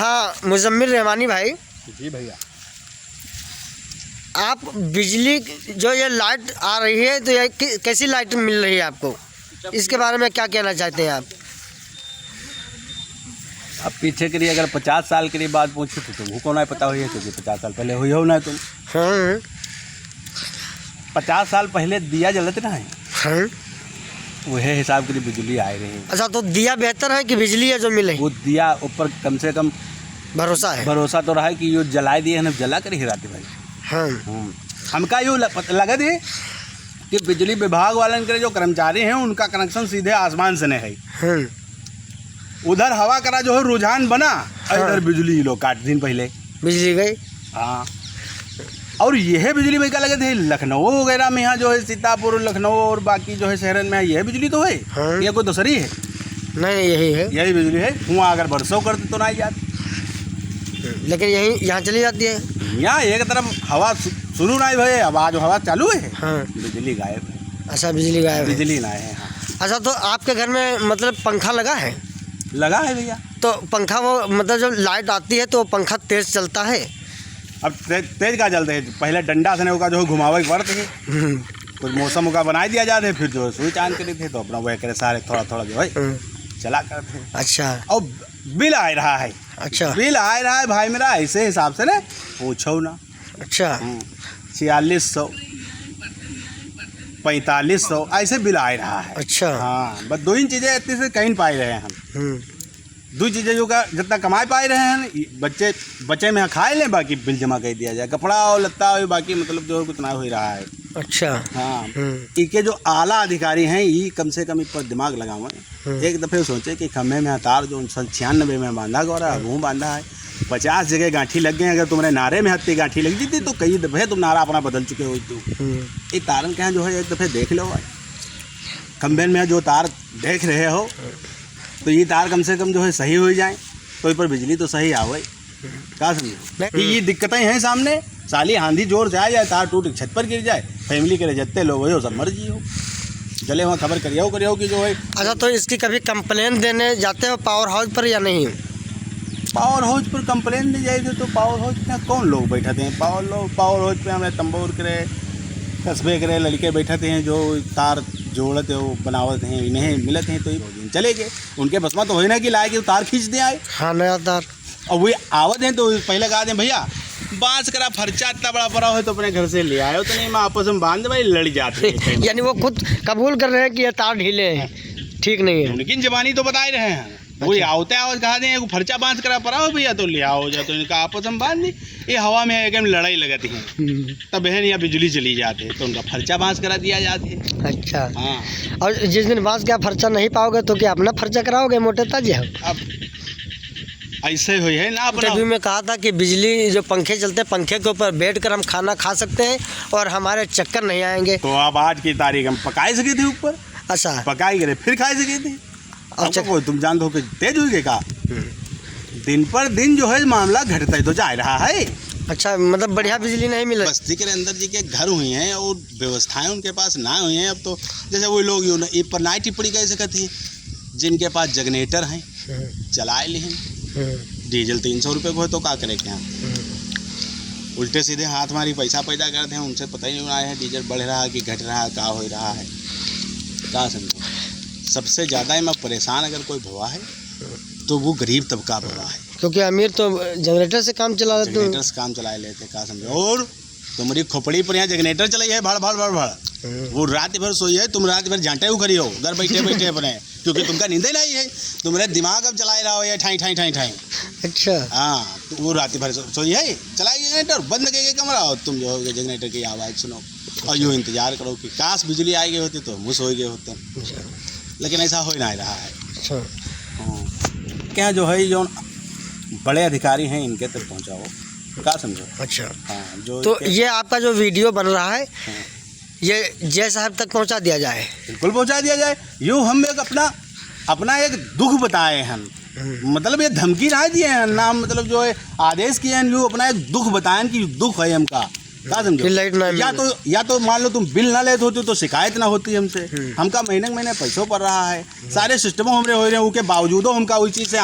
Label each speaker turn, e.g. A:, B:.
A: हाँ मुजम्मिल रहमानी भाई
B: जी भैया,
A: आप बिजली जो ये लाइट आ रही है तो ये कैसी लाइट मिल रही है आपको, इसके बारे में क्या कहना चाहते हैं आप?
B: अब पीछे के लिए अगर 50 साल के लिए बात पूछो तो तुमको नहीं पता हुई है, क्योंकि 50 साल पहले हुई हो ना तुम।
A: हाँ
B: 50 साल पहले दिया जलत ना है,
A: हाँ।
B: वही हिसाब के लिए बिजली आ रही है।
A: अच्छा, तो दिया बेहतर है कि बिजली है जो मिले?
B: वो दिया ऊपर कम से कम
A: भरोसा है,
B: भरोसा तो रहा है कि यो जलाए दिए हैं, जला कर ही रात भाई।
A: हाँ
B: हमका यूँ लगत है कि बिजली विभाग वाले के जो कर्मचारी हैं उनका कनेक्शन सीधे आसमान से नहीं है।
A: हाँ।
B: उधर हवा करा जो है रुझान बना,
A: हाँ।
B: इधर बिजली लोग 8 दिन पहले
A: बिजली गई।
B: हाँ, और यह बिजली में क्या लगे थे लखनऊ वगैरह में, यहाँ जो है सीतापुर लखनऊ और बाकी जो है शहरन में यह बिजली तो है।
A: हाँ।
B: यह कोई दूसरी है?
A: नहीं, यही है,
B: यही बिजली है। वहाँ अगर बरसों करते तो नहीं जाती,
A: लेकिन यही यहाँ चली जाती है।
B: यहाँ एक तरफ हवा शुरू नहीं भाई, अब आज हवा चालू है,
A: हाँ।
B: बिजली गायब है।
A: अच्छा, बिजली गायब है।
B: बिजली नहीं है। हाँ,
A: अच्छा, तो आपके घर में मतलब पंखा लगा है?
B: लगा है भैया।
A: तो पंखा वो मतलब जब लाइट आती है तो पंखा तेज चलता है?
B: अब तेज का चलते हैं, पहले डंडा से होगा जो है घुमावे पड़ते हैं, कुछ मौसम का बना दिया जाते, फिर जो है स्विच ऑन करे थे तो अपना वह करे सारे थोड़ा थोड़ा जो है चला करते हैं।
A: अच्छा।
B: और बिल आ रहा है।
A: अच्छा,
B: बिल आ रहा है भाई मेरा ऐसे हिसाब से ना पूछो ना।
A: अच्छा।
B: 4600 4500 ऐसे बिल आ रहा है।
A: अच्छा।
B: हाँ, बस 2 ही चीज़ें इतनी से कहीं पाए रहे हैं हम। 2 चीज़ें जो का जितना कमाई पाए रहे हैं, बच्चे में खाए लें, बाकी बिल जमा कर दिया जाए, कपड़ा और लत्ता और बाकी मतलब जो कुछ ना हो रहा है।
A: अच्छा।
B: हाँ, इनके जो आला अधिकारी हैं ये कम से कम इन पर दिमाग लगावें। एक दफ़े सोचे कि खम्भे में तार जो 96 में बांधा गया वो बांधा है, 50 जगह गांठी लग गए। अगर तुम्हारे नारे में हत्ती गांठी लग जाती तो कई दफ़े तुम नारा अपना बदल चुके हो। एक तारन के यहाँ जो है एक दफ़े देख लो भाई, खम्भे में जो तार देख रहे हो तो ये तार कम से कम जो है सही हो जाए, तो इस पर बिजली तो सही आवे। क्या समझो कि ये दिक्कतें हैं सामने, साली आंधी जोर से आ जाए, तार टूट छत पर गिर जाए, फैमिली के जितने लोग हो सब मर्जी हो चले वहाँ खबर करियो कि जो है।
A: अच्छा, तो इसकी कभी कंप्लेन देने जाते हो पावर हाउस पर या नहीं?
B: पावर हाउस पर कंप्लेन नहीं जाए तो पावर हाउस में कौन लोग बैठाते हैं? पावर हाउस पे हमें तंबूर करे कस्बे करे लड़के बैठाते हैं जो तार जोड़ते हो बनावत हैं, इन्हें मिलते हैं तो ये चले गए। उनके बस में तो हो ना कि लाए कि तार खींच दे आए।
A: हाँ, नया तार।
B: और वही आवत हैं तो पहले कहा दें भैया बांस करा फर्चा इतना बड़ा पड़ा हो तो अपने घर से ले आए तो नहीं, मैं आपस में बांध भाई लड़ जाते हैं।
A: यानी वो खुद कबूल कर रहे हैं कि ये तार ढीले हैं, ठीक नहीं है।
B: लेकिन जवानी तो बता ही रहे हैं। वही आवते आवाज कहा दें फर्चा बांध करा पड़ा हो भैया तो ले आओ जा, तो इनका आपस में बांध दी, ये हवा में एकदम लड़ाई लगती है, तब बहन या बिजली चली जाती है तो उनका फर्चा बांस करा दिया जाते है।
A: अच्छा।
B: हाँ,
A: और जिस दिन बांस का फर्चा नहीं पाओगे तो क्या अपना फर्चा कराओगे मोटे ताजे?
B: अब ऐसे हुई है ना। अपना
A: इंटरव्यू में कहा था कि बिजली जो पंखे चलते हैं पंखे के ऊपर बैठ कर हम खाना खा सकते हैं और हमारे चक्कर नहीं आएंगे।
B: तो अब आज की तारीख हम पकाए सके थे ऊपर।
A: अच्छा।
B: पकाई गए फिर खाए सके थे।
A: अच्छा,
B: कोई तुम जानते हो कि तेज हुई गए का दिन पर दिन जो है मामला घटता ही तो जा रहा है।
A: अच्छा, मतलब बढ़िया बिजली नहीं मिल रही।
B: बस्ती के अंदर जी के घर हुए हैं और व्यवस्थाएं उनके पास ना हुई हैं। अब तो जैसे वो लोग ये पर नाई टिप्पणी कह सकते हैं, जिनके पास जनरेटर हैं चलाए लें, डीजल 300 रुपये को है तो क्या करें क्या, उल्टे सीधे हाथ मारी पैसा पैदा करते हैं, उनसे पता ही नहीं आया है डीजल बढ़ रहा है कि घट रहा है, क्या हो रहा है। क्या समझो, सबसे ज़्यादा मैं परेशान अगर कोई भवा है तो वो गरीब तबका भवा है, क्योंकि
A: अमीर तो जनरेटर से काम चला लेते,
B: जनरेटर से काम चला लेते। क्या समझो, और तुम्हारी खोपड़ी पर यहाँ जनरेटर चलाई है भड़ भड़ भड़ भड़, वो रात भर सोई है, तुम रात भर झांटे उखरी हो घर बैठे बैठे अपने, क्योंकि तुमका नींद ही नहीं है, तुम्हारे दिमाग अब चला रहा हो या ठाई ठाई ठाई ठाई।
A: अच्छा।
B: हाँ, तो वो रात भर सोई है, चलाइए जनरेटर, बंद करके कमरा हो, तुम जो हो जनरेटर की आवाज़ सुनो और यूँ इंतजार करो कि काश बिजली आई गई होती तो मुझ हो गए होते, लेकिन ऐसा हो ही नहीं रहा है।
A: अच्छा।
B: क्या जो है जो बड़े अधिकारी हैं इनके तक पहुँचाओ। क्या समझो।
A: अच्छा।
B: हाँ, जो
A: तो ये आपका जो वीडियो बन रहा है
B: हाँ,
A: ये जय साहब तक पहुंचा दिया जाए।
B: बिल्कुल पहुंचा दिया जाए। यूँ हम एक अपना एक दुख बताए हैं, मतलब ये धमकी ना दिए हैं ना, मतलब जो है आदेश किए हैं, यूँ अपना एक दुख बताएं कि दुख है हमका। क्या समझो, या तो मान लो तुम बिल ना लेते होते तो शिकायत ना होती हमसे, हमका महीने महीने पैसों पड़ रहा है, सारे सिस्टमों हमरे हो रहे हैं, उसके बावजूदों हमका उस चीज़ से